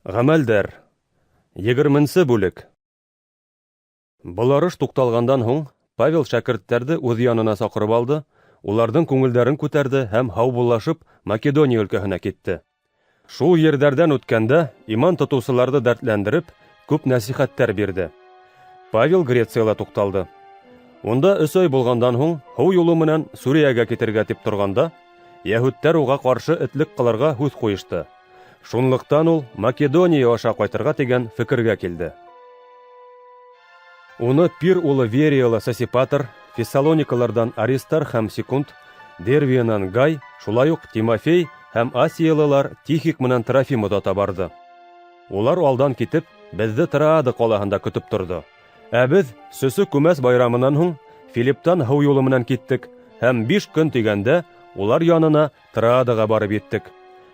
Гамәлдәр. 20-нче бүлек. Боларыш тукталгандан һуң, Павел шәкерттәрде үз янына сакырып алды, уларның күңелдәрен күтәрде һәм һаубуллашып Македония өлкәһенә китте. Шул ердәрдән үткәндә иман тотучыларны дәртләндереп, күп нәсихәттәр бирде. Павел Грециядә тукталды. Унда 3 ай булгандан һуң, һау юлы менән Сүриягә китергә дип торганда, яһүдләр уга каршы этлек кылырга һүз куешты. Шунлыктан ул Македония аша кайтырга дигән фикергә килде. Уны Пир улы Вериялы Сосипатр, Фессалоникалардан Аристар һәм Секунд, Дервиянан Гай, шулай ук Тимофей һәм Асиялылар Тихик менән Трофим озата барды. Улар алдан китеп, безне Троада калаһында көтеп торды. Ә без Сөсө күмәс байрамынан һуң Филипптан һау юлы менән киттек һәм 5 көн дигәндә улар янына Троадага барып еттек.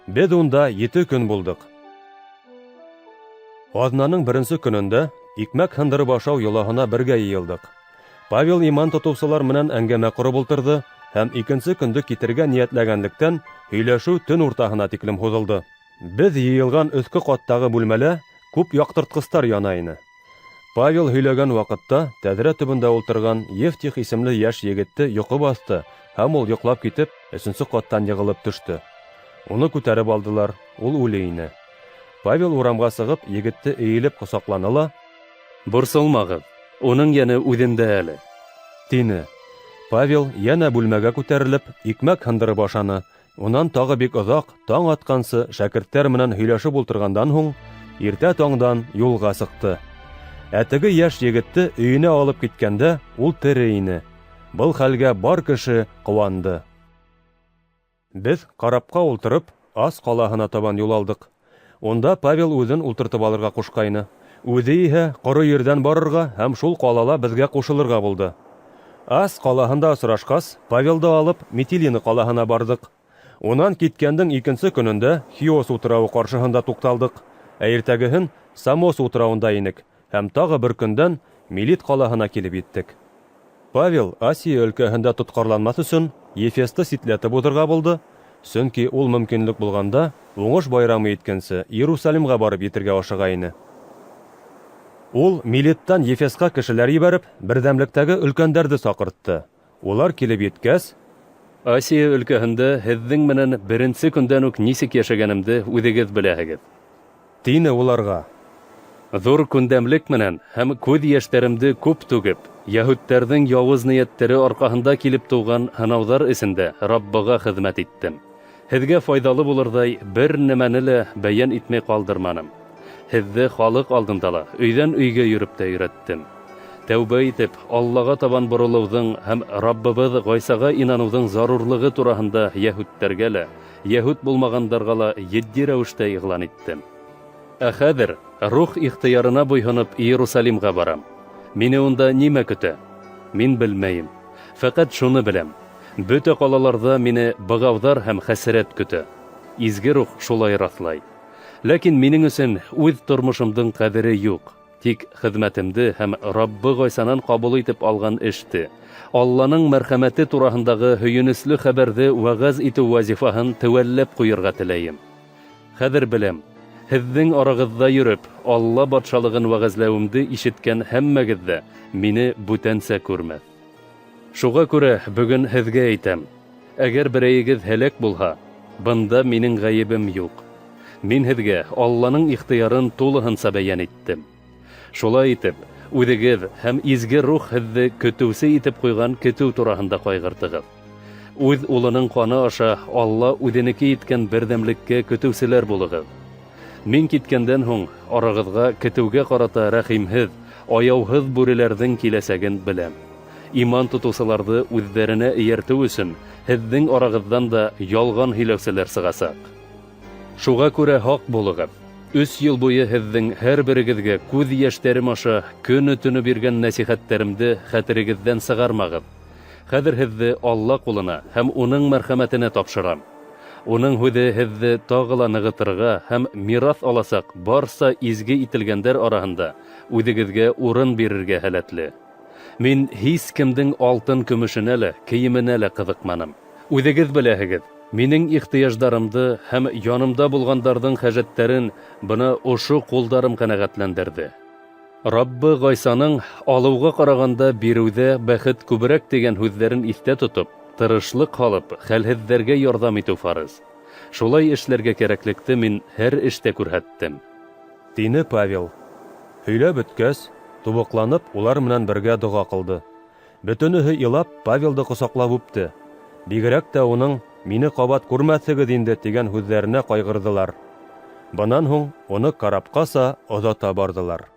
Без унда 7 көн булдык. Азнаның 1-нче көнендә икмәк һындырып ашау йолаһына бергә йыелдык. Павел иман тотучылар менән әңгәмә корып ултырды һәм 2-нче көндә китергә ниятләгәнлектән һөйләшү төн уртаһына тиклем һуҙылды. Без йыйылган өҫкө ҡаттағы бүлмәлә күп яҡтыртҡыстар яна ине. Павел һөйләгән ваҡытта тәҙрә төбөндә ултырған Евтих исемле йәш егетте йоҡо баҫты һәм ул йоҡлап китеп 3-нче ҡаттан йығылып төштө. Уны күтәреп алдылар, ул үле ине. Павел урамға сығып, егетте эйелеп ҡосаҡланы ла: «Борсолмағыҙ, уның йәне үҙендә әле», тине. Павел йәнә бүлмәгә күтәрелеп, икмәк һындырып ашаны. Унан тағы бик оҙаҡ, таң атҡансы шәкерттәр менән һөйләшеп ултырғандан һуң, иртә таңдан юлға сыҡты. Ә теге йәш егетте өйөнә алып киткәндә, ул тере ине. Был хәлгә бар кеше ҡыуанды. Без карапҡа ултырып, Ас ҡалаһына табан юл алдык. Унда Павел үҙен ултыртып алырға ҡушҡайны. Үҙе иһә ҡоро ерҙән барырға һәм шул ҡалала беҙгә ҡушылырға булды. Ас ҡалаһында осрашҡас, Павелды алып Митилина ҡалаһына барҙык. Унан киткәндең 2-нче көнөндә Хиос утрауы ҡаршыһында туҡталдык. Ә иртәгеһен Самос утрауында инек һәм тағы бер көндән Милит ҡалаһына килеп еттек. Павел Асия өлкәһендә тотҡарланмаҫ өсөн Ефесты ситләтеп уҙырға булды, сөнки ул мөмкинлек булғанда уңыш байрамы еткәнсе Иерусалимға барып етергә ашыға ине. Ул Милиттан Ефесҡа кешеләр ебәреп, берҙәмлектәге өлкәндәрҙе саҡыртты. Улар килеп еткәс: «Асия өлкәһендә һеҙҙең менән 1-нсе көндән үк нисек йәшәгәнемде үҙегеҙ беләһегеҙ», тине уларға. «Ҙур күндәмлек менән һәм күҙ йәштәремде күп түгеп, йәһүдтәрҙең яуыз ниәттәре арҡаһында килеп тыуған һынауҙар эсендә Раббыға хеҙмәт иттем. Һеҙгә файҙалы булырҙай бер нәмәне лә бәйән итмәй ҡалдырманым. Һеҙҙе халыҡ алдында ла өйҙән өйгә йөрөп тә өйрәттем. Тәүбә итеп, Аллаға табан боролоуҙың һәм Раббыбыҙ Ғайсаға инаныуҙың зарурлығы тураһында йәһүдтәргә лә, йәһүд булмағандарға ла етди рәүештә иғлан иттем. Ә хәҙер рух ихтыярына буйһоноп Иерусалимға барам. Мине унда нимә көтә? Мин белмәйем. Фәҡәт шуны беләм. Бөтә ҡалаларҙа мине бығауҙар һәм хәсрәт көтә. Изге рух шулай раҫлай. Ләкин минең өсөн үҙ тормошомдың ҡәҙере юҡ. Тик хеҙмәтемде һәм Раббы Ғайсанан ҡабул итеп алған эште, Алланың мәрхәмәте тураһындағы һөйөнөслө хәбәрҙе вәғәз итеү вазифаһын теүәлләп ҡуйырға теләйем. Хәҙер беләм, һеҙҙең арағыҙҙа йөрөп, Алла батшалығын вәғәзләүемде ишеткән һәммәгеҙ ҙә мине бүтәнсә күрмәҫ. Шуға күрә бөгөн һеҙгә әйтәм, әгәр берәйегеҙ һәләк булһа, бында минең ғәйебем юҡ. Мин һеҙгә Алланың ихтыярын тулыһынса бәйән иттем. Шулай итеп, үҙегеҙ һәм изге рух һеҙҙе көтөүсе итеп ҡуйған көтөү тураһында ҡайғыртығыҙ. Үҙ улының ҡаны аша Алла үҙенеке иткән берҙәмлеккә көтөүселәр булығыҙ. Мин киткәндән һуң арағыҙға көтөүгә ҡарата рәхимһеҙ, аяуһыҙ бүреләрҙең киләсәген беләм. Иман тотоусыларҙы үҙҙәренә эйәртеү өсөн һеҙҙең арағыҙҙан да ялған һөйләүселәр сығасаҡ. Шуға күрә һаҡ булығыҙ. 3 йыл буйы һеҙҙең һәр берегеҙгә күҙ йәштәрем аша көнө-төнө биргән нәсихәттәремде хәтерегеҙҙән сығармағыҙ. Хәҙер һеҙҙе Алла ҡулына һәм уның мәрхәмәтенә тапшырам. Уның һүҙе һеҙҙе тағы ла нығытырға һәм мираҫ аласаҡ барса изге ителгәндәр араһында үҙегеҙгә урын бирергә һәләтле. Мин һис кемдең алтын-көмөшөнә лә, кейеменә лә ҡыҙыҡманым. Үҙегеҙ беләһегеҙ, Минең ихтыяждарымды һәм янымда булгандарның хаҗәтләрен бына ошо кулдарым канәгатьләндерде. Раббы Гайсаның алуга караганда бирүдә бәхет күбрәк дигән һүзләрен истә тотып, тырышлык халып, хәлһеҙҙәргә ярдәм итү фарыз. Шулай эшләргә кәрәклекте мин һәр эштә күрһәттем. Тине Павел. Һөйләп бөткәс, тубыкланып, улар менән бергә дуға ҡылды. Бөтөнөһө илап, Павелды ҡосаҡлап үпте. Бигерәк тә уның «мине ҡабат күрмәҫһегеҙ инде» тигән һүҙҙәренә ҡайғырҙылар. Бынан һуң уны карапҡаса оҙата барҙылар.